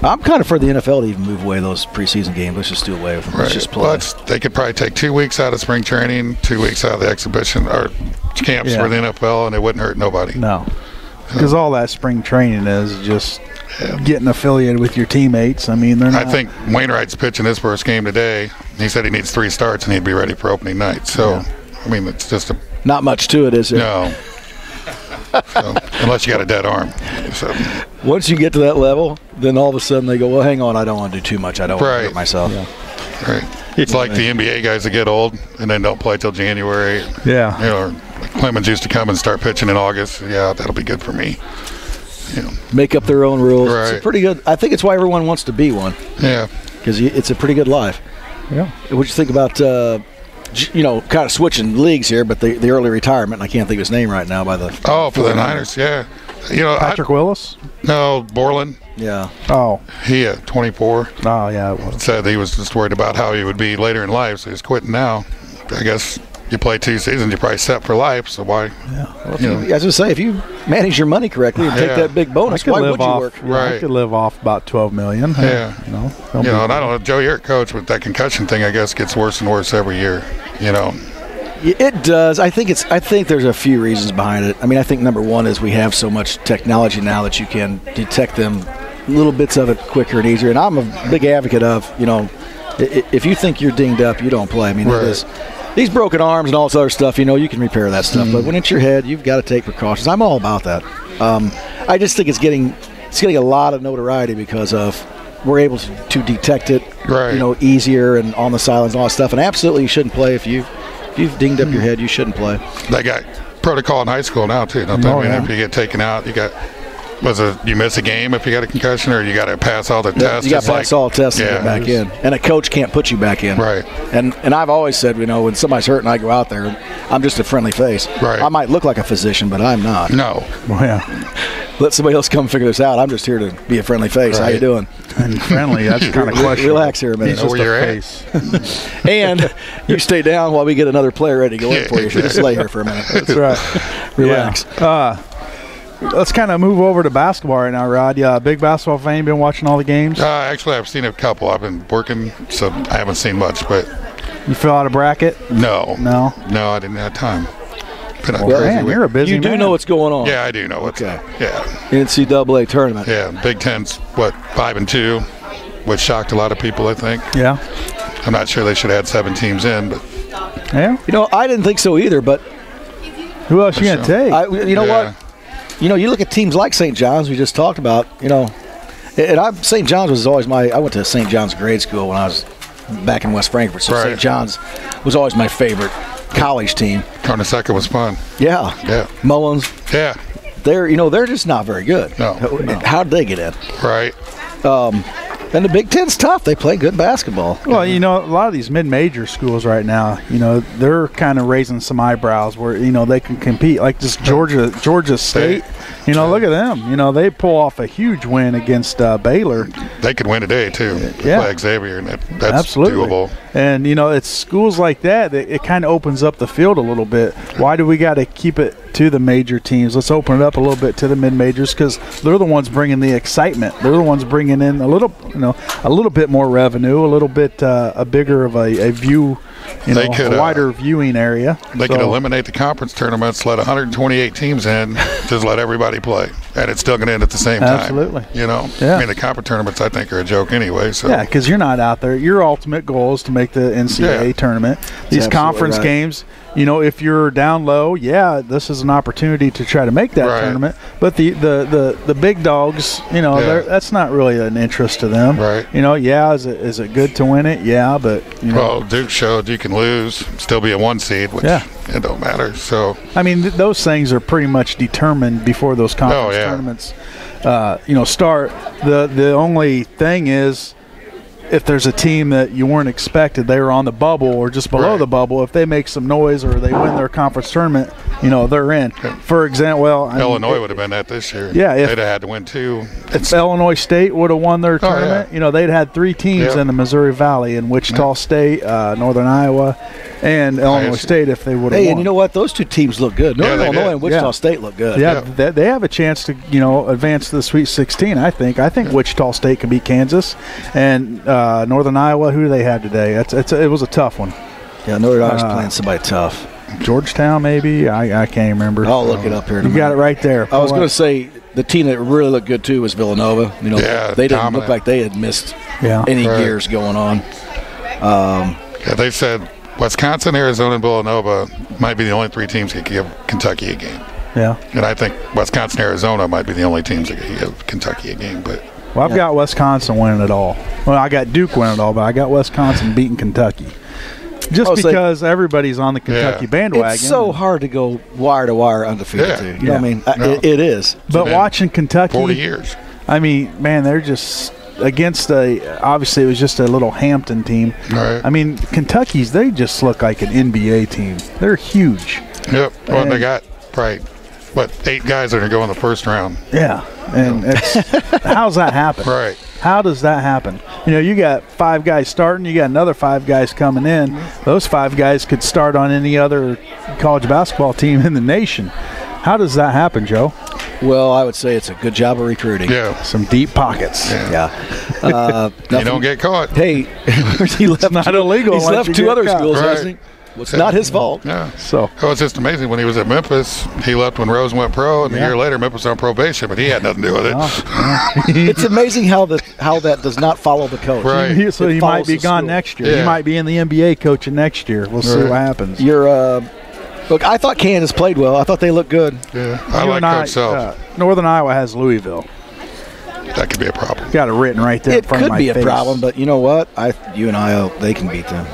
I'm kind of for the NFL to even move away those preseason games. Let's just do away with them. Let's just play. Well, they could probably take 2 weeks out of spring training, 2 weeks out of the exhibition or camps for the NFL, and it wouldn't hurt nobody. No, because all that spring training is just getting affiliated with your teammates. I mean, they're not. I think Wainwright's pitching his first game today. He said he needs 3 starts and he'd be ready for opening night. So, I mean, it's just not much to it, is there? No. So, unless you got a dead arm. So. Once you get to that level, then all of a sudden they go, well, hang on, I don't want to do too much. I don't want to hurt myself. Yeah. Right. It's like the NBA guys that get old and then don't play till January. Yeah. Clemens used to come and start pitching in August. Yeah, that'll be good for me. Make up their own rules. Right. It's pretty good. I think it's why everyone wants to be one. Yeah. Because it's a pretty good life. Yeah. What you think about, kind of switching leagues here, but the early retirement, and I can't think of his name right now by the. For the Niners, yeah. Patrick Willis? No, Borland. Yeah. Oh. He at 24. Oh, yeah. It was. Said he was just worried about how he would be later in life, so he's quitting now. I guess you play 2 seasons, you're probably set for life. So why? Yeah. Well, as I say, if you manage your money correctly and take that big bonus, why would you work? Right. I could live off about $12 million. Yeah. And I don't know, Joe, you're a coach, with that concussion thing, I guess, gets worse and worse every year. It does. I think there's a few reasons behind it. I mean, I think number one is we have so much technology now that you can detect them, little bits of it quicker and easier. And I'm a big advocate of, if you think you're dinged up, you don't play. I mean, these broken arms and all this other stuff, you can repair that stuff. But when it's your head, you've got to take precautions. I'm all about that. I just think it's getting a lot of notoriety because of we're able to detect it, easier and on the sidelines and all that stuff. And absolutely, you shouldn't play if you've dinged up your head. You shouldn't play. They got protocol in high school now too, don't they? If you get taken out, you miss a game if you got a concussion, or you got to pass all the tests? You got to pass all the tests and get back in. And a coach can't put you back in. Right. And I've always said, when somebody's hurt and I go out there, I'm just a friendly face. Right. I might look like a physician, but I'm not. No. Well, yeah. Let somebody else come figure this out. I'm just here to be a friendly face. Right. How you doing? And friendly, that's kind of questionable. Relax here a minute. He's just a face. And you stay down while we get another player ready to go in for you. So just lay here for a minute. That's right. Relax. Yeah. Let's kind of move over to basketball right now, Rod. Yeah, big basketball fan. Been watching all the games? Actually, I've seen a couple. I've been working, so I haven't seen much. But you fill out a bracket? No, I didn't have time. Man, you're a busy man. You do know what's going on. Yeah, I do know what's NCAA tournament. Yeah, Big Ten's 5-2, which shocked a lot of people, I think. Yeah. I'm not sure they should have had 7 teams in, but yeah. I didn't think so either. But who else you gonna take? What? You look at teams like St. John's we just talked about. And St. John's was always I went to St. John's grade school when I was back in West Frankfort, so St. John's was always my favorite college team. Carnesecca was fun. Yeah. Mullins. Yeah. They're just not very good. No. How did they get in? Right. And the Big Ten's tough. They play good basketball. Well, a lot of these mid-major schools right now, they're kind of raising some eyebrows where, they can compete. Like this Georgia State, look at them. They pull off a huge win against Baylor. They could win today, too. Play Xavier, and that's absolutely doable. And, it's schools like that it kind of opens up the field a little bit. Why do we got to keep it to the major teams? Let's open it up a little bit to the mid-majors because they're the ones bringing the excitement. They're the ones bringing in a little bit more revenue, a little bit a bigger of a view, a wider viewing area. They could eliminate the conference tournaments, let 128 teams in, just let everybody play, and it's still going to end at the same time. Absolutely. I mean, the conference tournaments I think are a joke anyway. So yeah, because you're not out there. Your ultimate goal is to make the NCAA tournament. These conference games. If you're down low, this is an opportunity to try to make that tournament. But the big dogs, that's not really an interest to them. Right. Is it good to win it? Yeah, but well, Duke showed you can lose, still be a 1 seed, which it don't matter. So I mean, those things are pretty much determined before those conference tournaments, start. The only thing is, if there's a team that you weren't expected, they were on the bubble or just below the bubble, if they make some noise or they win their conference tournament, they're in. For example, Illinois would have been that this year. Yeah. They'd have had to win 2. If Illinois State would have won their tournament, they'd had 3 teams in the Missouri Valley, in Wichita State, Northern Iowa, and Illinois State if they would have won. And you know what? Those 2 teams look good. Northern Illinois and Wichita State look good. Yeah, they have a chance to, advance to the Sweet 16, I think. I think Wichita State can beat Kansas. And Northern Iowa, who do they have today? It was a tough one. Yeah, Northern Iowa's playing somebody tough. Georgetown, maybe? I can't remember. I'll look it up here. You got it right there. I was going to say the team that really looked good, too, was Villanova. They didn't look like they had missed any gears going on. They said Wisconsin, Arizona, and Villanova might be the only 3 teams that can give Kentucky a game. Yeah. And I think Wisconsin, Arizona might be the only teams that can give Kentucky a game. But I've got Wisconsin winning it all. Well, I got Duke winning it all, but I got Wisconsin beating Kentucky. Just because everybody's on the Kentucky bandwagon. It's so hard to go wire to wire undefeated, too. You know what I mean? It is. But watching Kentucky, 40 years. I mean, man, they're just against obviously it was just a little Hampton team. Right. I mean, they just look like an NBA team. They're huge. Yep. Well, they got probably 8 guys that are going to go in the first round. Yeah. And how's that happen? Right. How does that happen? You know, you got 5 guys starting, you got another 5 guys coming in. Those 5 guys could start on any other college basketball team in the nation. How does that happen, Joe? Well, I would say it's a good job of recruiting. Yeah. Some deep pockets. Yeah. You don't get caught. Hey, he left. It's not illegal. He's unless left you 2 get other caught. schools, Right. hasn't he? Well, it's not his fault. Yeah. So It was just amazing when he was at Memphis. He left when Rose went pro, and a year later, Memphis on probation, but he had nothing to do with it. It's amazing how that does not follow the coach. Right. So It he might follows be the gone school. next year. He Yeah. might be in the NBA coaching next year. We'll see what happens. Look, I thought Kansas played well. I thought they looked good. Yeah. I You like and Coach Self. Northern Iowa has Louisville. That could be a problem. Got it written right there in It front of could my be a face. problem, but you know what? You and I, they can beat them.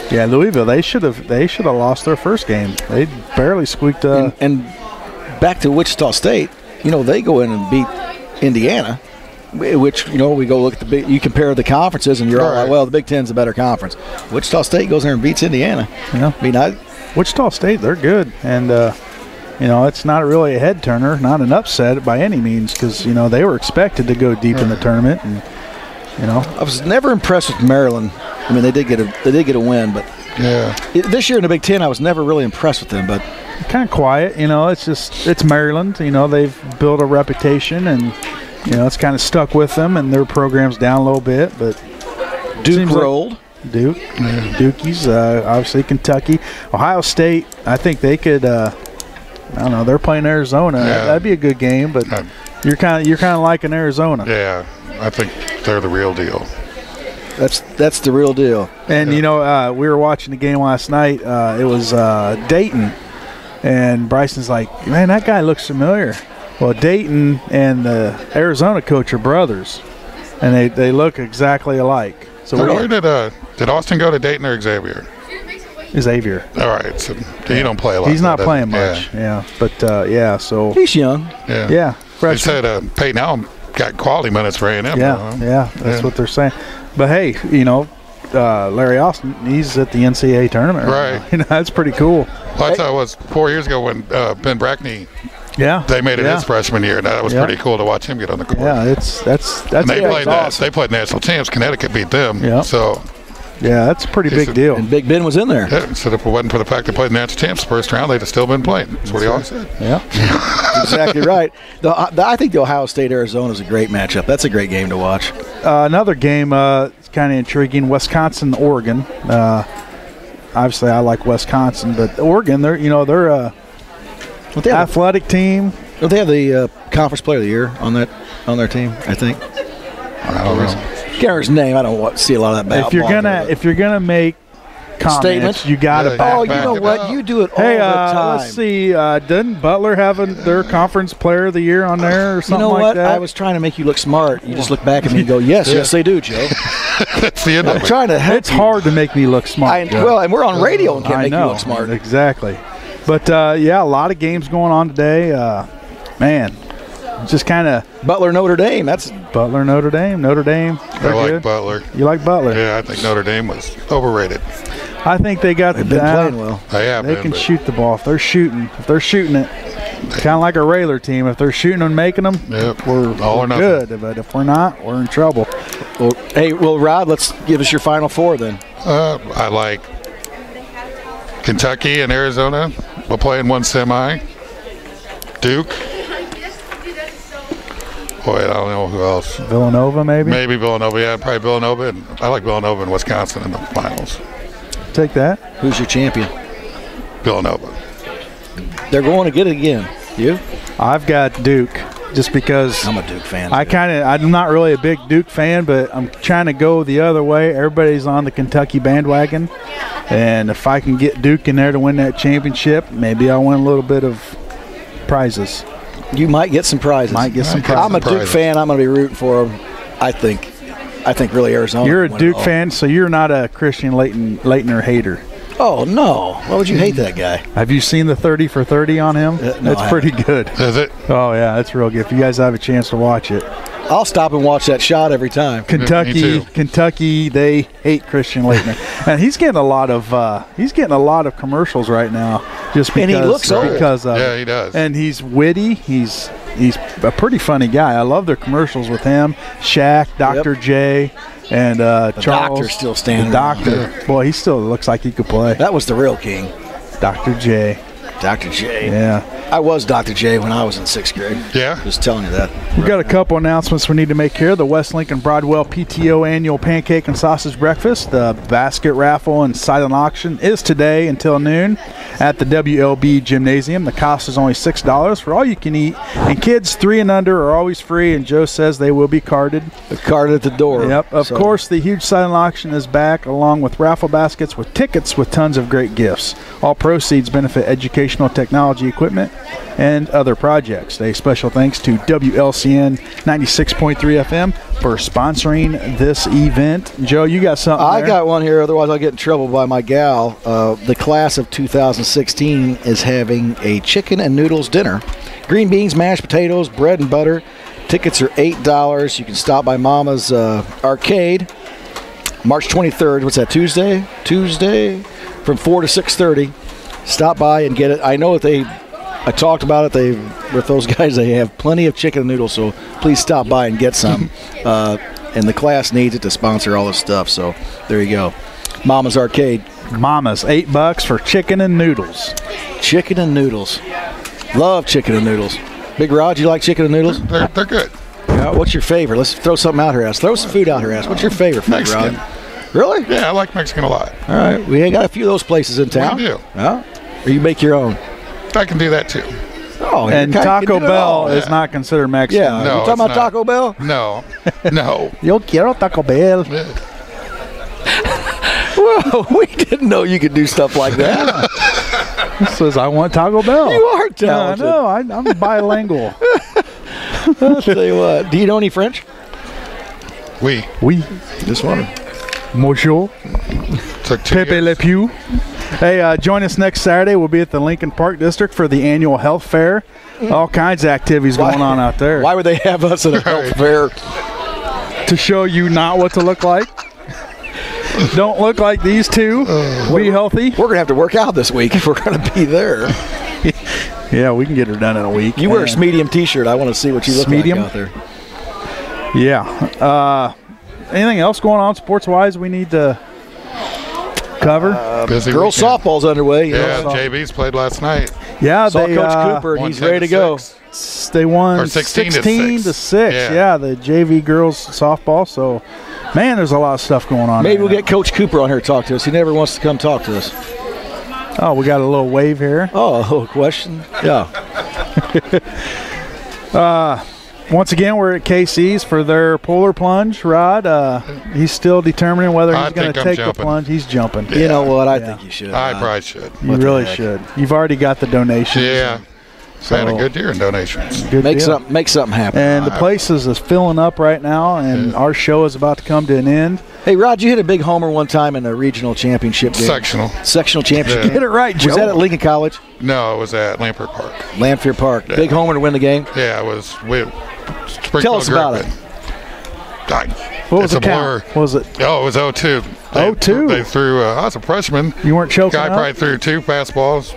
Yeah, Louisville. They should have lost their first game. They barely squeaked. And back to Wichita State, you know, they go in and beat Indiana, which, you know, we go look at you compare the conferences and you're all like, well, the Big Ten's a better conference. Wichita State goes there and beats Indiana. Yeah. I mean, Wichita State, they're good, and you know, it's not really a head turner, not an upset by any means, because you know they were expected to go deep in the tournament, and you know, I was never impressed with Maryland. I mean, they did get a win, but this year in the Big Ten, I was never really impressed with them. But kind of quiet, you know. It's Maryland, you know. They've built a reputation, and you know, it's kind of stuck with them, and their program's down a little bit, but Duke rolled. Duke, Dukies, obviously Kentucky, Ohio State. I think they could. I don't know. They're playing Arizona. Yeah. That'd be a good game, but you're kind of liking Arizona. Yeah, I think they're the real deal. That's the real deal. And you know, we were watching the game last night. It was Dayton, and Bryson's like, "Man, that guy looks familiar." Well, Dayton and the Arizona coach are brothers, and they look exactly alike. So Where did Austin go to Dayton or Xavier? Xavier. All right, so he don't play a lot. He's not does he? playing much. Yeah, but so He's young. Yeah. yeah. They Freshman. said Peyton Allen got quality minutes for A&M. Yeah, that's what they're saying. But hey, you know, Larry Austin, he's at the NCAA tournament right now. You know, that's pretty cool. Well, I thought it was 4 years ago when Ben Brackney. Yeah, they made it his freshman year. That was pretty cool to watch him get on the court. Yeah, that's and they played awesome. They played national champs. Connecticut beat them. Yeah. So. Yeah, that's a pretty big deal. And Big Ben was in there. Yeah, so if it wasn't for the fact they played national champs first round, they'd have still been playing. That's what he always said. Yeah. Exactly right. I think the Ohio State-Arizona is a great matchup. That's a great game to watch. Another game, it's kind of intriguing, Wisconsin-Oregon. Obviously, I like Wisconsin, but Oregon, they're athletic team. Don't they have the Conference Player of the Year on their team, I think? I don't know. Can't remember his name. I don't see a lot of that. If you're gonna make comments, statements, you got to back. Oh, you know what? You do it all the time. Let's see. Didn't Butler have their Conference Player of the Year on there or something like that? I was trying to make you look smart. You just look back at me and go, yes, they do, Joe. That's the end of it. I'm trying to help It's hard to make me look smart. Well, and we're on radio and can't I make know, you look smart. Exactly. But a lot of games going on today. Man, just kind of Butler Notre Dame. That's Butler Notre Dame. Notre Dame. I like Butler. You like Butler? Yeah, I think Notre Dame was overrated. I think they've been playing well. They can shoot the ball if they're shooting. If they're shooting it, kind of like a Raider team. If they're shooting and making them, we're good. But if we're not, we're in trouble. Well, Rod, let's give us your Final Four then. I like Kentucky and Arizona. We'll play in one semi. Duke. Boy, I don't know who else. Villanova, maybe? Maybe Villanova. Yeah, probably Villanova. And I like Villanova and Wisconsin in the finals. Take that. Who's your champion? Villanova. They're going to get it again. You? I've got Duke, just because I'm a Duke fan. I'm not really a big Duke fan, but I'm trying to go the other way. Everybody's on the Kentucky bandwagon, and if I can get Duke in there to win that championship, maybe I'll win a little bit of prizes. You might get some prizes. I'm a Duke fan. I'm going to be rooting for them. I think really Arizona. You're a Duke fan, so you're not a Christian Leitner hater. Oh, no. Why would you hate that guy? Have you seen the 30 for 30 on him? No, it's pretty good. Is it? Oh, yeah, it's real good. If you guys have a chance to watch it. I'll stop and watch that shot every time. Kentucky, they hate Christian Laettner, and he's getting a lot of commercials right now. Just because, and he looks old. Because yeah, he does. And he's witty. He's a pretty funny guy. I love their commercials with him, Shaq, Dr. J, and Charles. Doctor's still standing. The doctor, boy, he still looks like he could play. That was the real king, Dr. J. Dr. J. Yeah. I was Dr. J when I was in 6th grade. Yeah. Just telling you that. We've got a couple announcements we need to make here. The West Lincoln Broadwell PTO annual pancake and sausage breakfast. The basket raffle and silent auction is today until noon at the WLB Gymnasium. The cost is only $6 for all you can eat. And kids 3 and under are always free, and Joe says they will be carded. The card at the door. Yep. Of course, the huge silent auction is back, along with raffle baskets with tickets with tons of great gifts. All proceeds benefit educational technology equipment and other projects. A special thanks to WLCN 96.3 FM for sponsoring this event. Joe, you got something I there? got one here, otherwise I'll get in trouble by my gal. The class of 2016 is having a chicken and noodles dinner. Green beans, mashed potatoes, bread and butter. Tickets are $8. You can stop by Mama's Arcade March 23rd. What's that, Tuesday? From 4 to 6:30. Stop by and get it. I know that I talked about it. With those guys, they have plenty of chicken and noodles, so please stop by and get some. And the class needs it to sponsor all this stuff, so there you go. Mama's Arcade. Mama's, $8 for chicken and noodles. Chicken and noodles. Love chicken and noodles. Big Rod, you like chicken and noodles? They're good. Yeah, what's your favorite? Let's throw something out her ass. Throw some food out her ass. What's your favorite food, Mexican. Rod? Really? Yeah, I like Mexican a lot. All right. We got a few of those places in town. We do. Yeah? Or you make your own? I can do that too. Oh, And Taco Bell is not considered Mexican. Yeah. No, you talking it's about not. Taco Bell? No. Yo quiero Taco Bell. Well, we didn't know you could do stuff like that. Says I want Taco Bell. You are talented. No, I'm bilingual. I'll tell you what. Do you know any French? Oui. Just one. Bonjour. Took 2 Pepe years. Le Pew. Hey, join us next Saturday. We'll be at the Lincoln Park District for the annual health fair. All kinds of activities going on out there. Why would they have us at a health fair? To show you not what to look like. Don't look like these two. Be healthy. We're going to have to work out this week if we're going to be there. Yeah, we can get her done in a week. You wear a medium T-shirt. I want to see what you look Medium? like out there. Yeah. Anything else going on sports-wise we need to cover? Busy Girls weekend. softball's underway. You Yeah, know. JV's played last night. Yeah, Saw they Coach Cooper, and he's 110 ready to go. 6. They won Or 16 to 6. Yeah. Yeah, the JV girls softball. So, man, there's a lot of stuff going on. Maybe right we'll now. get Coach Cooper on here to talk to us. He never wants to come talk to us. Oh, we got a little wave here. Oh, a little question? Yeah. Once again, we're at KC's for their Polar Plunge. Rod, he's still determining whether I he's going think to I'm take the jumping. plunge. He's jumping. You know what? I think you should. I probably should. You What the really heck? should. You've already got the donations. Yeah. So, Had a good year in donations. good Make deal. something happen. And the place is filling up right now, and our show is about to come to an end. Hey, Rod, you hit a big homer one time in a regional championship game. Sectional Championship. Yeah. Get it right, Joe. Was that at Lincoln College? No, it was at Lampert Park. Lanphier Park. Yeah. Big homer to win the game. Yeah, it was. Tell us about it. What was it's the a blur. count? Was it? Oh, it was 0-2. 0-2? They threw, I was a freshman. You weren't choking Guy up? probably threw 2 fastballs,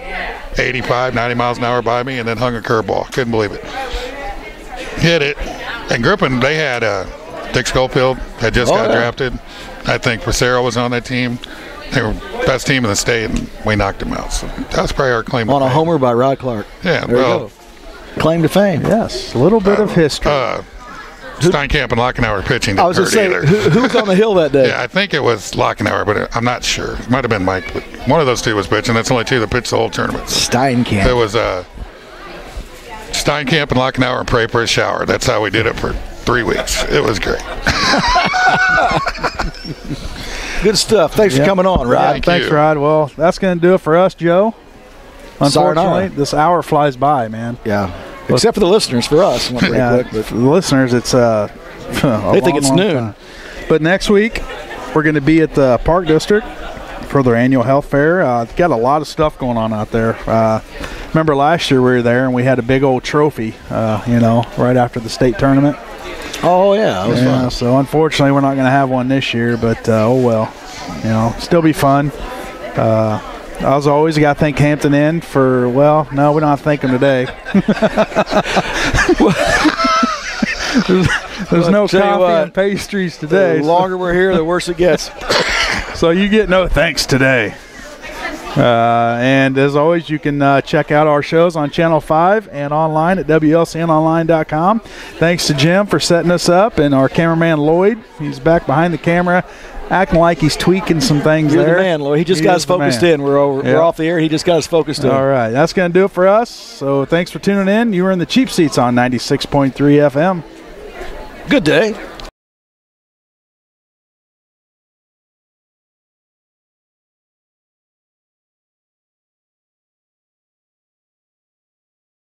85, 90 miles an hour by me, and then hung a curveball. Couldn't believe it. Hit it. And Griffin, they had Dick Schofield had just got drafted. I think Pacero was on that team. They were best team in the state, and we knocked them out. So that's probably our claim On to a fame. homer by Rod Clark. Yeah, There you well, go. Claim to fame. Yes, a little bit of history. Steinkamp and Lockenauer pitching I was didn't going to hurt say, either. who was on the hill that day? Yeah, I think it was Lockenauer, but I'm not sure. It might have been Mike, but one of those two was pitching. That's only 2 that pitched the whole tournament. Steinkamp. It was Steinkamp and Lockenauer and pray for a shower. That's how we did it for 3 weeks. It was great. Good stuff. Thanks for coming on, Rod. Yeah, Thank thanks, you. Rod. Well, that's going to do it for us, Joe. Unfortunately, Sayonara. this hour flies by, man. Yeah. Except for the listeners, for us. Went pretty Yeah, quick, but for the listeners, it's a they think it's long noon. time. But next week, we're going to be at the Park District for their annual health fair. Got a lot of stuff going on out there. Remember last year we were there and we had a big old trophy, right after the state tournament. Oh, yeah. That was fun. So, unfortunately, we're not going to have one this year, but oh well. Still be fun. As always, you got to thank Hampton Inn for, well, no, we don't have to thank them today. There's no coffee and pastries today. The longer we're here, the worse it gets. So you get no thanks today. And as always, you can check out our shows on Channel 5 and online at WLCNonline.com. Thanks to Jim for setting us up, and our cameraman Lloyd. He's back behind the camera, acting like he's tweaking some things You're there. the man, Lloyd. He just got us focused in. We're off the air. He just got us focused in. All right. That's going to do it for us. So thanks for tuning in. You were in the Cheap Seats on 96.3 FM. Good day.